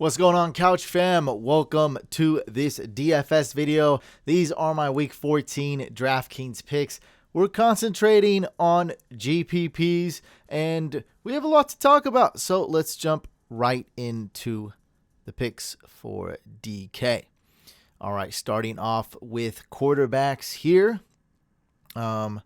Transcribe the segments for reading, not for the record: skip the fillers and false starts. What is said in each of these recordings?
What's going on, Couch fam? Welcome to this DFS video. These are my week 14 DraftKings picks. We're concentrating on GPPs and we have a lot to talk about. So let's jump right into the picks for DK. All right, starting off with quarterbacks here. Let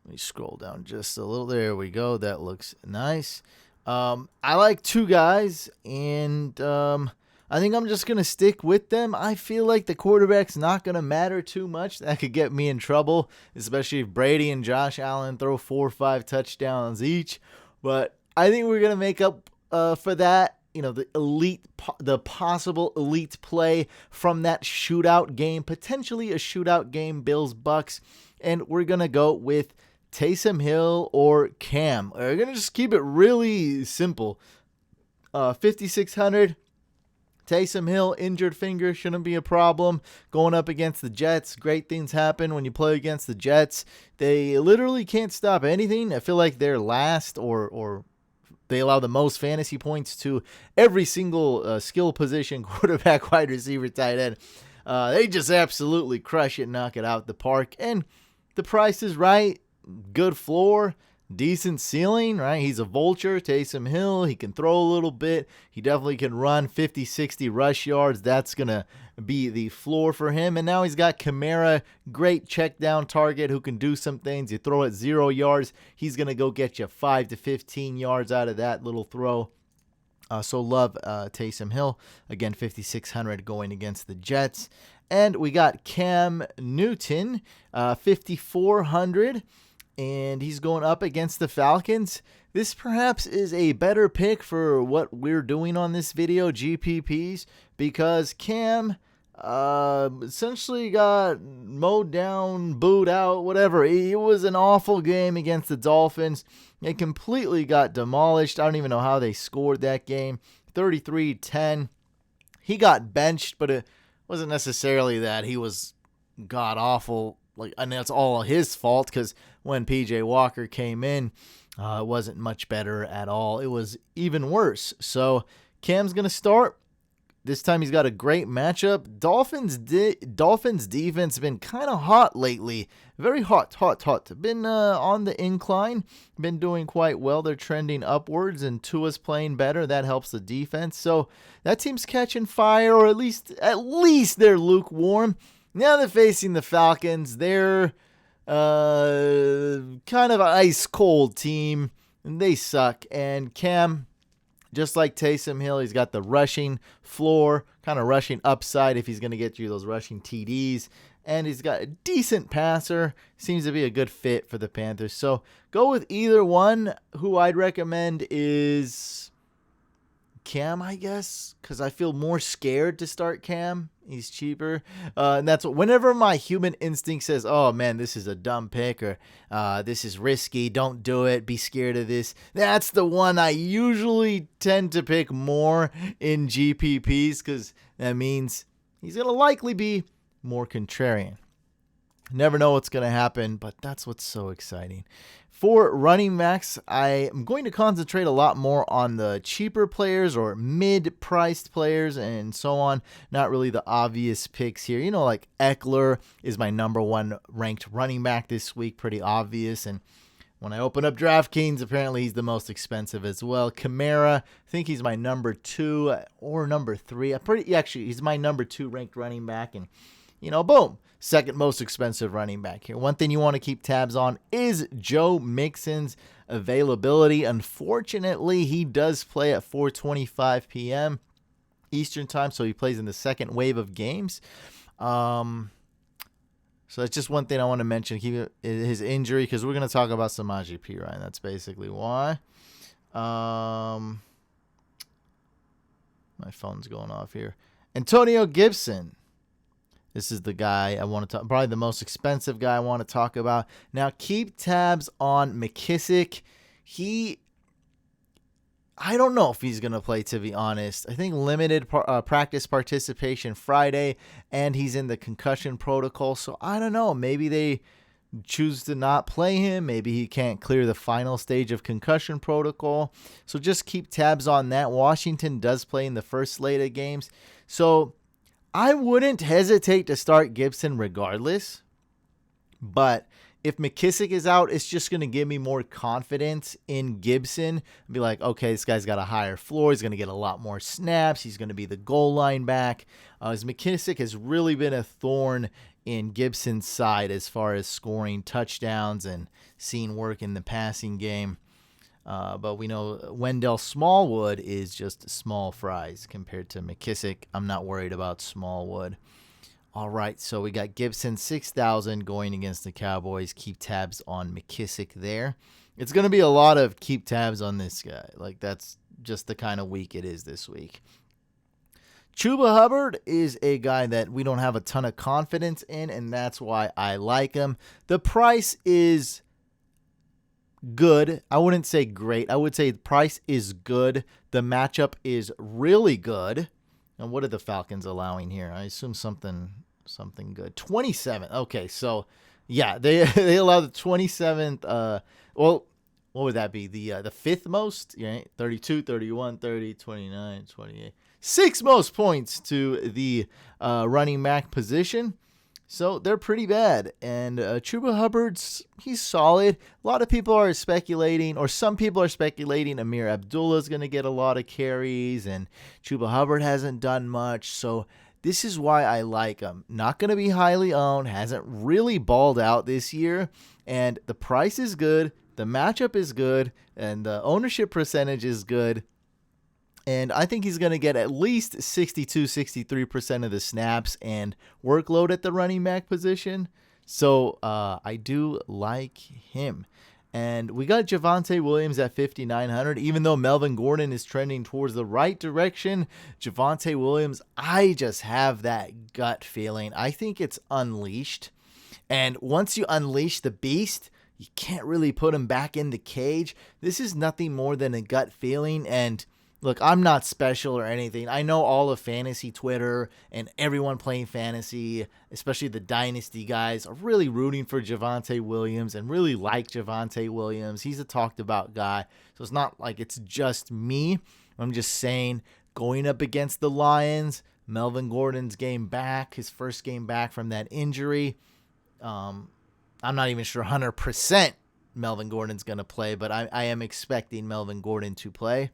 me scroll down just a little. There we go. That looks nice. I like two guys, and I think I'm just going to stick with them. I feel like the quarterback's not going to matter too much. That could get me in trouble, especially if Brady and Josh Allen throw 4 or 5 touchdowns each. But I think we're going to make up for that. You know, the possible elite play from that shootout game, potentially a shootout game, Bills-Bucks. And we're going to go with Taysom Hill or Cam. We're going to just keep it really simple. 5,600. Taysom Hill, injured finger, shouldn't be a problem. Going up against the Jets, great things happen when you play against the Jets. They literally can't stop anything. I feel like they're last or they allow the most fantasy points to every single skill position, quarterback, wide receiver, tight end. They just absolutely crush it, knock it out the park. And the price is right. Good floor, decent ceiling, right? He's a vulture, Taysom Hill. He can throw a little bit. He definitely can run 50, 60 rush yards. That's going to be the floor for him. And now he's got Kamara, great check down target who can do some things. You throw it 0 yards, he's going to go get you 5 to 15 yards out of that little throw. So love Taysom Hill. Again, 5,600 going against the Jets. And we got Cam Newton, 5,400. And he's going up against the Falcons. This perhaps is a better pick for what we're doing on this video, GPPs, because Cam essentially got mowed down, booed out, whatever. It was an awful game against the Dolphins. They completely got demolished. I don't even know how they scored that game. 33-10. He got benched, but it wasn't necessarily that he was god-awful. And that's all his fault, because when PJ Walker came in, it wasn't much better at all. It was even worse. So Cam's going to start. This time he's got a great matchup. Dolphins defense been kind of hot lately. Very hot. Been on the incline. Been doing quite well. They're trending upwards, and Tua's playing better. That helps the defense. So that team's catching fire, or at least they're lukewarm. Now they're facing the Falcons. They're kind of an ice-cold team, and they suck. And Cam, just like Taysom Hill, he's got the rushing floor, kind of rushing upside if he's going to get you those rushing TDs. And he's got a decent passer. Seems to be a good fit for the Panthers. So go with either one. Who I'd recommend is Cam, I guess, because I feel more scared to start Cam. He's cheaper. And that's what, whenever my human instinct says, oh man, this is a dumb pick, or this is risky, don't do it, be scared of this. That's the one I usually tend to pick more in GPPs, because that means he's going to likely be more contrarian. Never know what's going to happen, but that's what's so exciting. For running backs, I am going to concentrate a lot more on the cheaper players or mid-priced players and so on. Not really the obvious picks here. You know, like Eckler is my number 1 ranked running back this week. Pretty obvious. And when I open up DraftKings, apparently he's the most expensive as well. Kamara, I think he's my number 2 or number 3. Actually, he's my number 2 ranked running back. And, you know, boom. Second most expensive running back here. One thing you want to keep tabs on is Joe Mixon's availability. Unfortunately, he does play at 4:25 p.m. Eastern time, so he plays in the second wave of games. So that's just one thing I want to mention. His injury, because we're going to talk about Samaje Perine. That's basically why. My phone's going off here. Antonio Gibson. This is the guy I want to talk, probably the most expensive guy I want to talk about. Now, keep tabs on McKissick. I don't know if he's going to play, to be honest. I think limited practice participation Friday, and he's in the concussion protocol. So I don't know. Maybe they choose to not play him. Maybe he can't clear the final stage of concussion protocol. So just keep tabs on that. Washington does play in the first slate of games. So I wouldn't hesitate to start Gibson regardless. But if McKissick is out, it's just going to give me more confidence in Gibson. Be like, okay, this guy's got a higher floor. He's going to get a lot more snaps. He's going to be the goal line back. As McKissick has really been a thorn in Gibson's side as far as scoring touchdowns and seeing work in the passing game. But we know Wendell Smallwood is just small fries compared to McKissick. I'm not worried about Smallwood. All right, so we got Gibson 6,000 going against the Cowboys. Keep tabs on McKissick there. It's going to be a lot of keep tabs on this guy. Like, that's just the kind of week it is this week. Chuba Hubbard is a guy that we don't have a ton of confidence in, and that's why I like him. The price is good. I wouldn't say great. I would say the price is good. The matchup is really good. And what are the Falcons allowing here? I assume something good. 27. Okay, so yeah, they allow the 27th. Well, what would that be? The fifth most, right? 32, 31, 30, 29, 28. Sixth most points to the running back position. So they're pretty bad. And Chuba Hubbard's, he's solid. A lot of people are speculating, or some people are speculating Amir Abdullah is going to get a lot of carries, and Chuba Hubbard hasn't done much. So this is why I like him. Not going to be highly owned, hasn't really balled out this year, and the price is good, the matchup is good, and the ownership percentage is good. And I think he's going to get at least 62-63% of the snaps and workload at the running back position. So I do like him. And we got Javonte Williams at 5,900. Even though Melvin Gordon is trending towards the right direction, Javonte Williams, I just have that gut feeling. I think it's unleashed. And once you unleash the beast, you can't really put him back in the cage. This is nothing more than a gut feeling. And look, I'm not special or anything. I know all of fantasy Twitter and everyone playing fantasy, especially the dynasty guys, are really rooting for Javonte Williams and really like Javonte Williams. He's a talked about guy. So it's not like it's just me. I'm just saying, going up against the Lions, Melvin Gordon's game back, his first game back from that injury. I'm not even sure 100% Melvin Gordon's going to play, but I am expecting Melvin Gordon to play.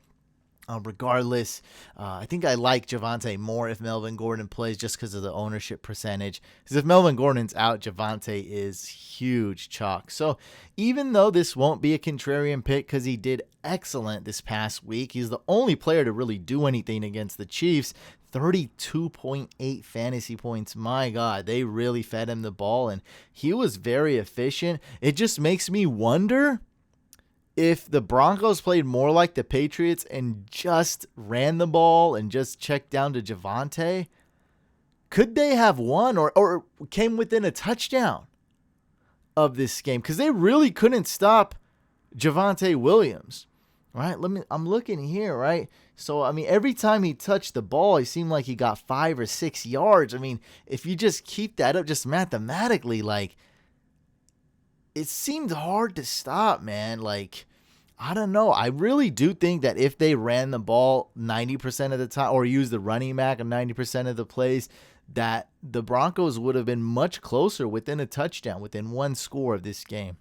Regardless, I think I like Javonte more if Melvin Gordon plays just because of the ownership percentage. Because if Melvin Gordon's out, Javonte is huge chalk. So even though this won't be a contrarian pick because he did excellent this past week, he's the only player to really do anything against the Chiefs. 32.8 fantasy points. My God, they really fed him the ball, and he was very efficient. It just makes me wonder if the Broncos played more like the Patriots and just ran the ball and just checked down to Javonte, could they have won or came within a touchdown of this game? Because they really couldn't stop Javonte Williams, right? I'm looking here, right? So, I mean, every time he touched the ball, it seemed like he got 5 or 6 yards. I mean, if you just keep that up just mathematically, like, it seemed hard to stop, man. Like, I don't know. I really do think that if they ran the ball 90% of the time or used the running back on 90% of the plays, that the Broncos would have been much closer within a touchdown, within one score of this game.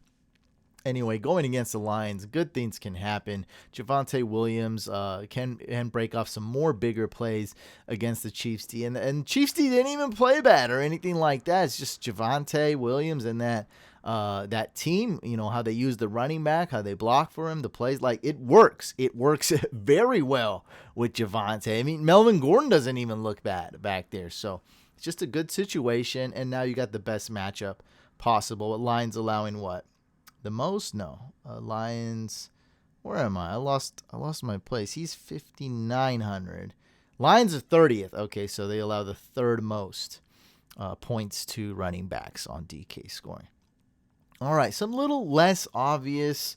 Anyway, going against the Lions, good things can happen. Javonte Williams can break off some more bigger plays against the Chiefs D. And Chiefs D didn't even play bad or anything like that. It's just Javonte Williams and that team, you know, how they use the running back, how they block for him, the plays, like it works. It works very well with Javonte. I mean, Melvin Gordon doesn't even look bad back there. So it's just a good situation. And now you got the best matchup possible. Lions allowing what? The most? No. Lions, where am I? I lost my place. He's 5,900. Lions are 30th. Okay, so they allow the third most points to running backs on DK scoring. All right, some little less obvious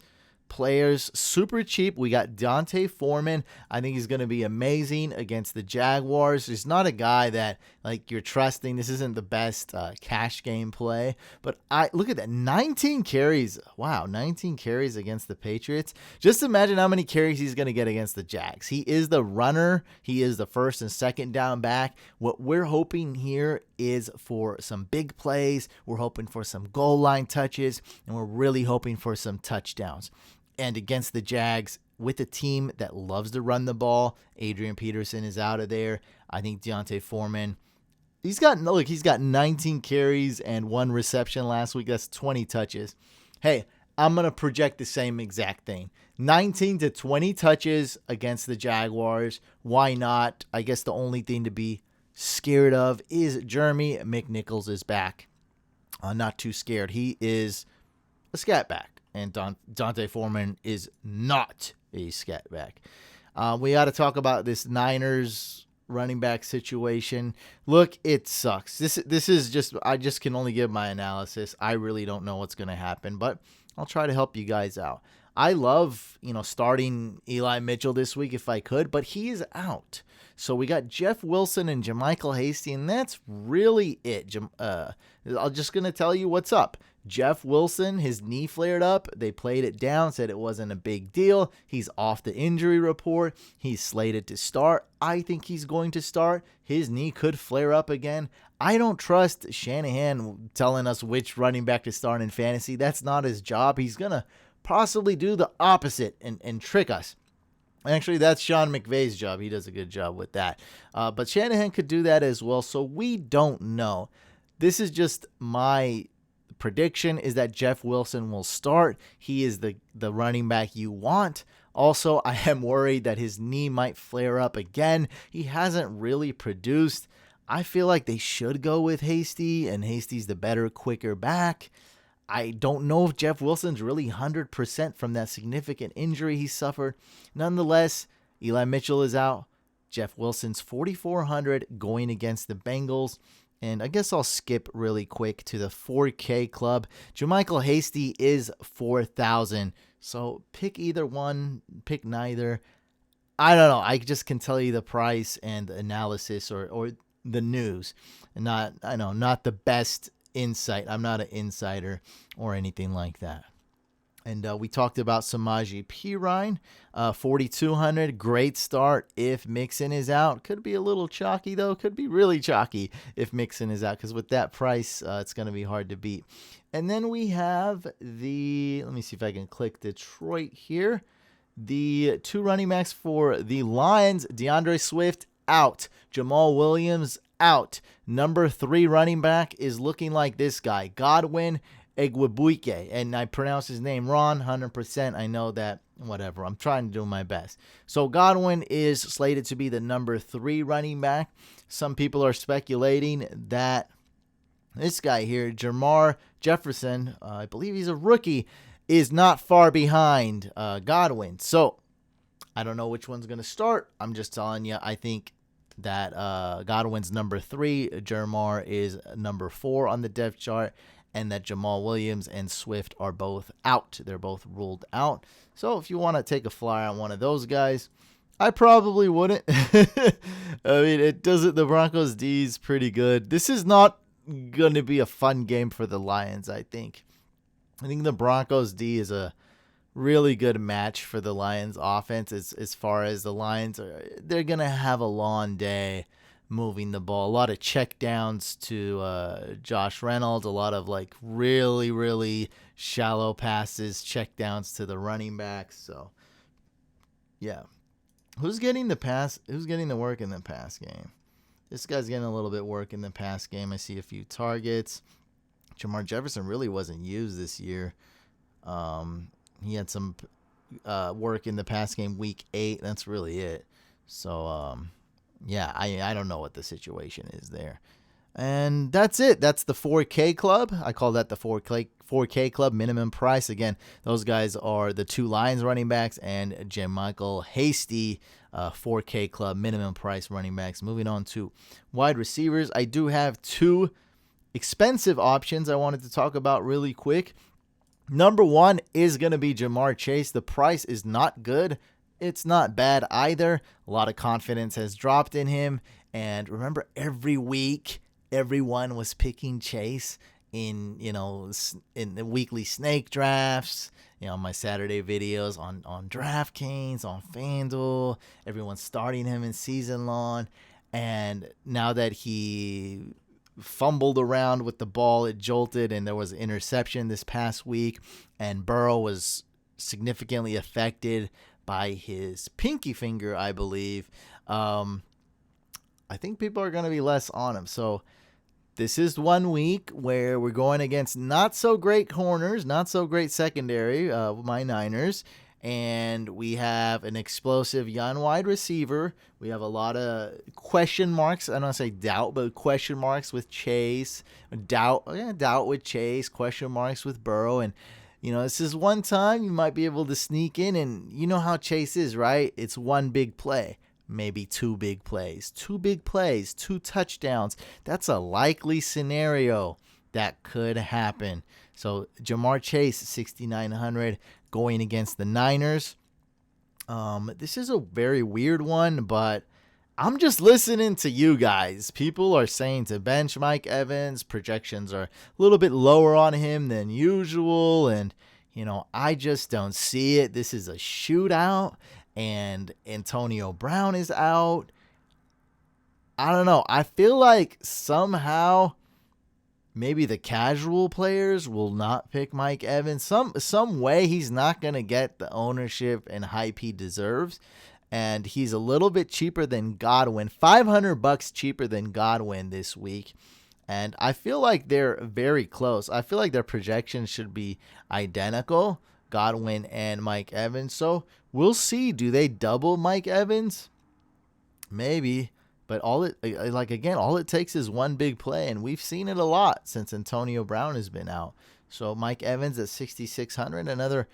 players super cheap. We got Dante Foreman. I think he's going to be amazing against the Jaguars. He's not a guy that like you're trusting. This isn't the best cash game play, but I look at that 19 carries. Wow, 19 carries against the Patriots. Just imagine how many carries he's going to get against the Jags. He is the runner. He is the first and second down back. What we're hoping here is for some big plays. We're hoping for some goal line touches, and we're really hoping for some touchdowns. And against the Jags, with a team that loves to run the ball, Adrian Peterson is out of there. I think Dante Foreman, he's got 19 carries and 1 reception last week. That's 20 touches. Hey, I'm going to project the same exact thing. 19 to 20 touches against the Jaguars. Why not? I guess the only thing to be scared of is Jeremy McNichols is back. Not too scared. He is a scat back. And Dante Foreman is not a scat back. We got to talk about this Niners running back situation. Look, it sucks. This is just, I just can only give my analysis. I really don't know what's going to happen, but I'll try to help you guys out. I love, starting Eli Mitchell this week if I could, but he is out. So we got Jeff Wilson and JaMycal Hasty, and that's really it. I'm just going to tell you what's up. Jeff Wilson, his knee flared up. They played it down, said it wasn't a big deal. He's off the injury report. He's slated to start. I think he's going to start. His knee could flare up again. I don't trust Shanahan telling us which running back to start in fantasy. That's not his job. He's going to possibly do the opposite and trick us. Actually, that's Sean McVay's job. He does a good job with that. But Shanahan could do that as well, so we don't know. This is just my prediction, is that Jeff Wilson will start. He is the running back you want. Also, I am worried that his knee might flare up again. He hasn't really produced. I feel like they should go with Hasty, and Hasty's the better, quicker back. I don't know if Jeff Wilson's really 100% from that significant injury he suffered. Nonetheless, Eli Mitchell is out. Jeff Wilson's 4,400 going against the Bengals. And I guess I'll skip really quick to the 4K club. JaMycal Hasty is 4,000. So pick either one, pick neither. I don't know. I just can tell you the price and the analysis or the news. And not the best insight. I'm not an insider or anything like that. And we talked about Samaje Perine, 4,200. Great start if Mixon is out. Could be a little chalky, though. Could be really chalky if Mixon is out, because with that price, it's going to be hard to beat. And then we have let me see if I can click Detroit here. The 2 running backs for the Lions, DeAndre Swift out. Jamal Williams out. Number 3 running back is looking like this guy, Godwin Egwebuike, and I pronounce his name wrong 100%. I know that, whatever. I'm trying to do my best. So Godwin is slated to be the number 3 running back. Some people are speculating that this guy here, Jermar Jefferson, I believe he's a rookie, is not far behind Godwin. So I don't know which one's going to start. I'm just telling you, I think that Godwin's number 3, Jermar is number 4 on the depth chart, and that Jamal Williams and Swift are both out. They're both ruled out. So if you want to take a flyer on one of those guys, I probably wouldn't. I mean, it doesn't. The Broncos D is pretty good. This is not going to be a fun game for the Lions, I think. I think the Broncos D is a really good match for the Lions offense as far as the Lions they're going to have a long day moving the ball. A lot of check downs to Josh Reynolds, a lot of like really, really shallow passes, check downs to the running backs. So yeah. Who's getting the work in the pass game? This guy's getting a little bit work in the pass game. I see a few targets. Jamar Jefferson really wasn't used this year. He had some work in the pass game week 8. That's really it. So, yeah, I don't know what the situation is there. And that's it. That's the 4K club. I call that the 4K club minimum price. Again, those guys are the 2 Lions running backs and JaMycal Hasty 4K club minimum price running backs. Moving on to wide receivers. I do have 2 expensive options I wanted to talk about really quick. Number one is going to be Jamar Chase. The price is not good. It's not bad either. A lot of confidence has dropped in him. And remember, every week, everyone was picking Chase in, in the weekly snake drafts, my Saturday videos on DraftKings, on FanDuel. Everyone's starting him in season long. And now that he fumbled around with the ball, it jolted, and there was an interception this past week, and Burrow was significantly affected by his pinky finger, I believe. I think people are going to be less on him. So this is 1 week where we're going against not so great corners, not so great secondary, my Niners. And we have an explosive young wide receiver. We have a lot of question marks. I don't want to say doubt, but question marks with Chase. Doubt with Chase. Question marks with Burrow. And, this is one time you might be able to sneak in. And you know how Chase is, right? It's one big play. Maybe two big plays. 2 touchdowns. That's a likely scenario that could happen. So Jamar Chase, 6,900, going against the Niners. This is a very weird one, but I'm just listening to you guys. People are saying to bench Mike Evans. Projections are a little bit lower on him than usual, and I just don't see it. This is a shootout, and Antonio Brown is out. I don't know. I feel like somehow maybe the casual players will not pick Mike Evans. Some way he's not going to get the ownership and hype he deserves. And he's a little bit cheaper than Godwin. $500 cheaper than Godwin this week. And I feel like they're very close. I feel like their projections should be identical, Godwin and Mike Evans. So we'll see. Do they double Mike Evans? Maybe. But all it takes is one big play, and we've seen it a lot since Antonio Brown has been out. So Mike Evans at 6,600, another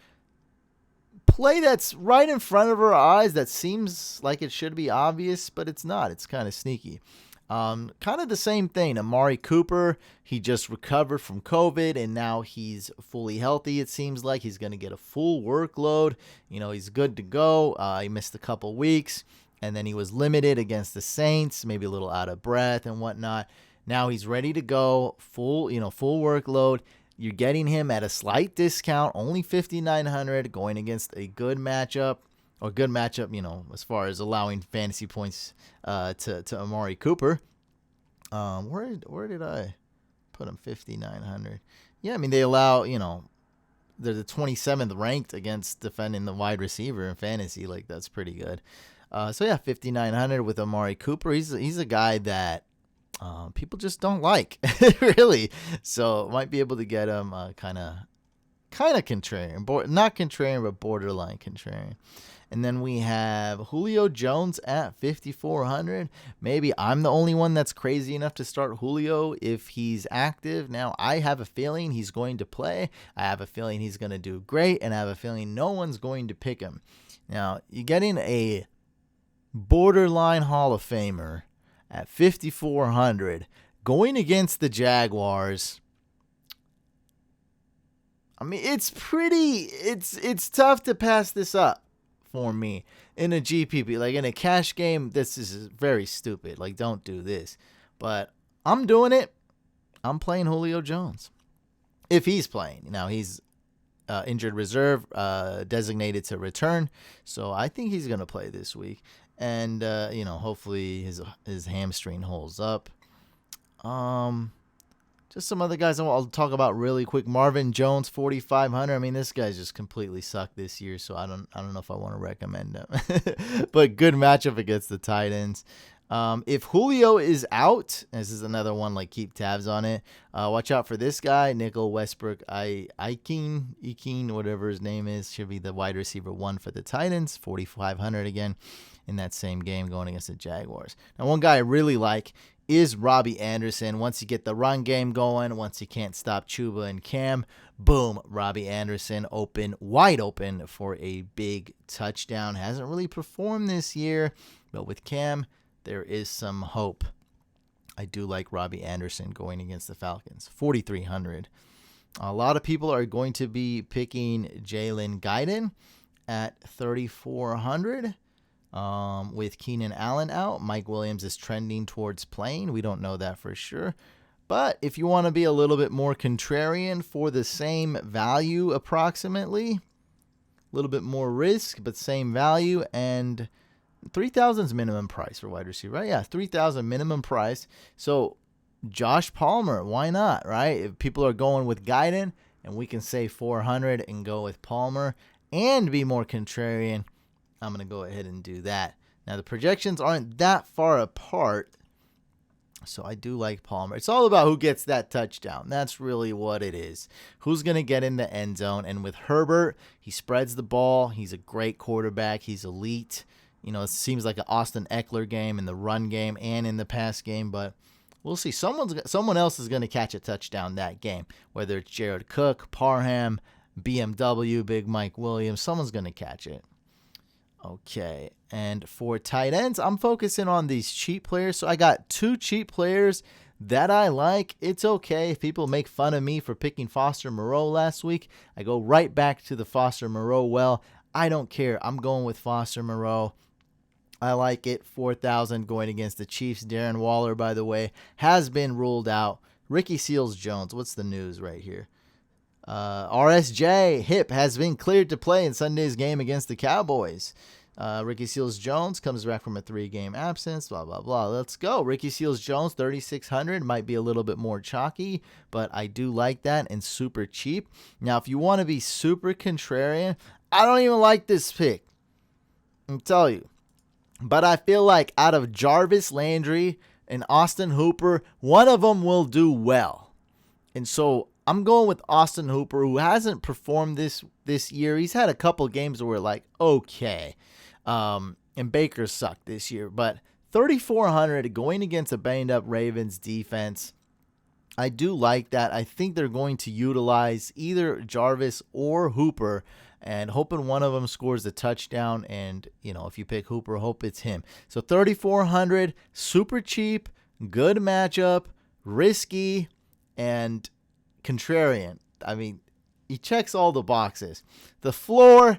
play that's right in front of our eyes that seems like it should be obvious, but it's not. It's kind of sneaky. Kind of the same thing. Amari Cooper, he just recovered from COVID, and now he's fully healthy. It seems like he's going to get a full workload. He's good to go. He missed a couple weeks. And then he was limited against the Saints, maybe a little out of breath and whatnot. Now he's ready to go, full workload. You're getting him at a slight discount, only $5,900, going against a good matchup, as far as allowing fantasy points to Amari Cooper. Where did I put him? 5,900. Yeah, they allow, they're the 27th ranked against defending the wide receiver in fantasy. Like, that's pretty good. 5,900 with Amari Cooper. He's a guy that people just don't like, really. So might be able to get him kind of contrarian, not contrarian, but borderline contrarian. And then we have Julio Jones at 5,400. Maybe I'm the only one that's crazy enough to start Julio if he's active. Now, I have a feeling he's going to play. I have a feeling he's going to do great, and I have a feeling no one's going to pick him. Now, you're getting a borderline Hall of Famer at 5,400 going against the Jaguars. It's tough to pass this up for me in a GPP. Like, in a cash game, this is very stupid. Like, don't do this. But I'm doing it. I'm playing Julio Jones. If he's playing. Now, he's injured reserve, designated to return. So I think he's going to play this week. And, hopefully his hamstring holds up. Just some other guys I'll talk about really quick. Marvin Jones, 4,500. This guy's just completely sucked this year, so I don't know if I want to recommend him. But good matchup against the Titans. If Julio is out, this is another one, like, keep tabs on it. Watch out for this guy, Nickel Westbrook Ikhine, whatever his name is, should be the wide receiver 1 for the Titans, 4,500 again in that same game going against the Jaguars. Now, one guy I really like is Robbie Anderson. Once you get the run game going, once you can't stop Chuba and Cam, boom, Robbie Anderson wide open for a big touchdown. Hasn't really performed this year, but with Cam, there is some hope. I do like Robbie Anderson going against the Falcons. 4,300. A lot of people are going to be picking Jalen Guyton at 3,400. With Keenan Allen out, Mike Williams is trending towards playing. We don't know that for sure. But if you want to be a little bit more contrarian for the same value approximately, a little bit more risk, but same value, and 3,000 is minimum price for wide receiver, right? Yeah, 3,000 minimum price. So Josh Palmer, why not, right? If people are going with Guyton and we can save 400 and go with Palmer and be more contrarian, I'm going to go ahead and do that. Now, the projections aren't that far apart, so I do like Palmer. It's all about who gets that touchdown. That's really what it is. Who's going to get in the end zone? And with Herbert, he spreads the ball. He's a great quarterback. He's elite. You know, it seems like an Austin Eckler game in the run game and in the pass game, but we'll see. Someone else is going to catch a touchdown that game, whether it's Jared Cook, Parham, BMW, Big Mike Williams. Someone's going to catch it. Okay, and for tight ends, I'm focusing on these cheap players. So I got 2 cheap players that I like. It's okay if people make fun of me for picking Foster Moreau last week. I go right back to the Foster Moreau well. I don't care. I'm going with Foster Moreau. I like it. 4,000 going against the Chiefs. Darren Waller, by the way, has been ruled out. Ricky Seals-Jones, what's the news right here? RSJ hip has been cleared to play in Sunday's game against the Cowboys. Ricky Seals-Jones comes back from a 3-game absence, blah, blah, blah. Let's go. Ricky Seals-Jones, 3,600, might be a little bit more chalky, but I do like that and super cheap. Now, if you want to be super contrarian, I don't even like this pick. I'll tell you. But I feel like out of Jarvis Landry and Austin Hooper, one of them will do well. And so I'm going with Austin Hooper, who hasn't performed this year. He's had a couple games where we're like, okay. And Baker sucked this year. But 3,400 going against a banged-up Ravens defense, I do like that. I think they're going to utilize either Jarvis or Hooper, and hoping one of them scores a touchdown. And, you know, if you pick Hooper, hope it's him. So 3,400, super cheap, good matchup, risky, and contrarian. I mean, he checks all the boxes. The floor,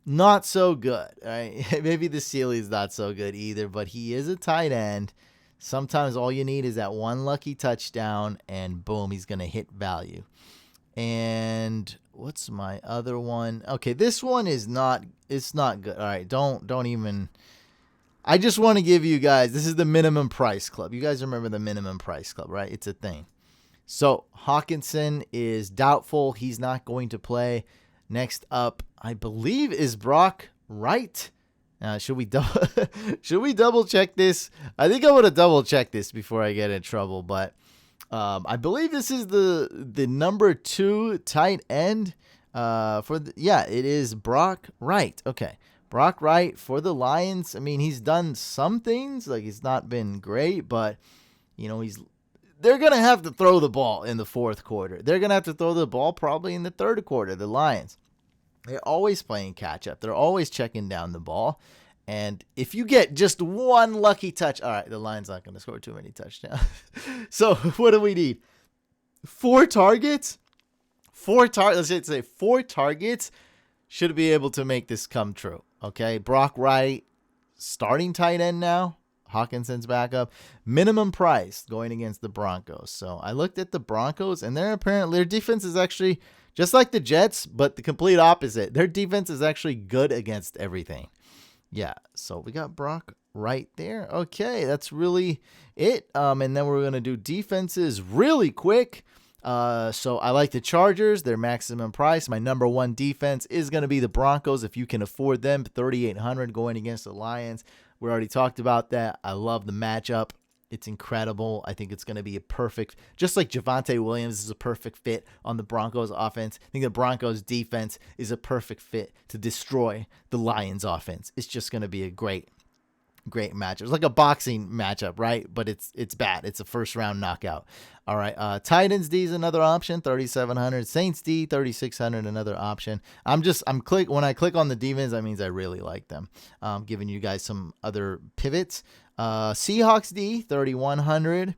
not so good. Right? Maybe the ceiling's not so good either, but he is a tight end. Sometimes all you need is that one lucky touchdown, and boom, he's going to hit value. And what's my other one? Okay, this one is not, it's not good. All right, don't even, I just want to give you guys, this is the minimum price club. You guys remember the minimum price club, right? It's a thing. So Hawkinson is doubtful. He's not going to play. Next up, I believe, is Brock Wright. Should we double check this? I think I want to double check this before I get in trouble, but I believe this is the number 2 tight end it is Brock Wright. Okay. Brock Wright for the Lions. I mean, he's done some things, like he's not been great, but you know, they're going to have to throw the ball in the 4th quarter. They're going to have to throw the ball probably in the 3rd quarter, the Lions. They're always playing catch up. They're always checking down the ball. And if you get just one lucky touch, all right, the Lions not going to score too many touchdowns. So what do we need? 4 targets? Let's say 4 targets should be able to make this come true. Okay, Brock Wright, starting tight end now. Hawkinson's backup. Minimum price going against the Broncos. So I looked at the Broncos, and their defense is actually just like the Jets, but the complete opposite. Their defense is actually good against everything. Yeah, so we got Brock right there. Okay, that's really it. And then we're going to do defenses really quick. So I like the Chargers, their maximum price. My number 1 defense is going to be the Broncos if you can afford them. 3,800 going against the Lions. We already talked about that. I love the matchup. It's incredible. I think it's going to be a perfect, just like Javonte Williams is a perfect fit on the Broncos offense. I think the Broncos defense is a perfect fit to destroy the Lions offense. It's just going to be a great matchup. It's like a boxing matchup, right? But it's bad. It's a 1st round knockout. All right. Titans D is another option, 3,700. Saints D, 3,600, another option. When I click on the defense, that means I really like them. Giving you guys some other pivots. Seahawks D, 3,100.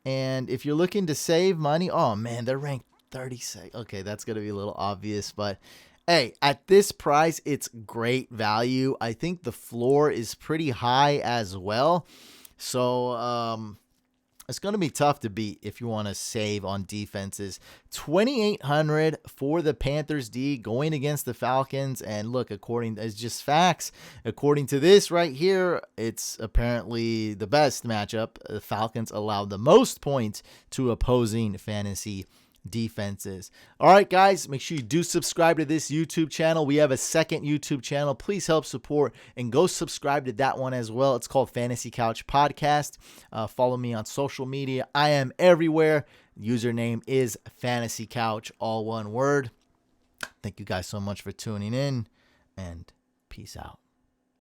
And if you're looking to save money, oh man, they're ranked 36. Okay, that's going to be a little obvious, but hey, at this price, it's great value. I think the floor is pretty high as well. So, it's going to be tough to beat if you want to save on defenses. 2,800 for the Panthers D going against the Falcons. And look, it's just facts. According to this right here, it's apparently the best matchup. The Falcons allowed the most points to opposing fantasy defenses. All right, guys, make sure you do subscribe to this YouTube channel. We have a second YouTube channel. Please help support and go subscribe to that one as well. It's called Fantasy Couch Podcast. Follow me on social media. I am everywhere. Username is Fantasy Couch, all one word. Thank you guys so much for tuning in, and peace out.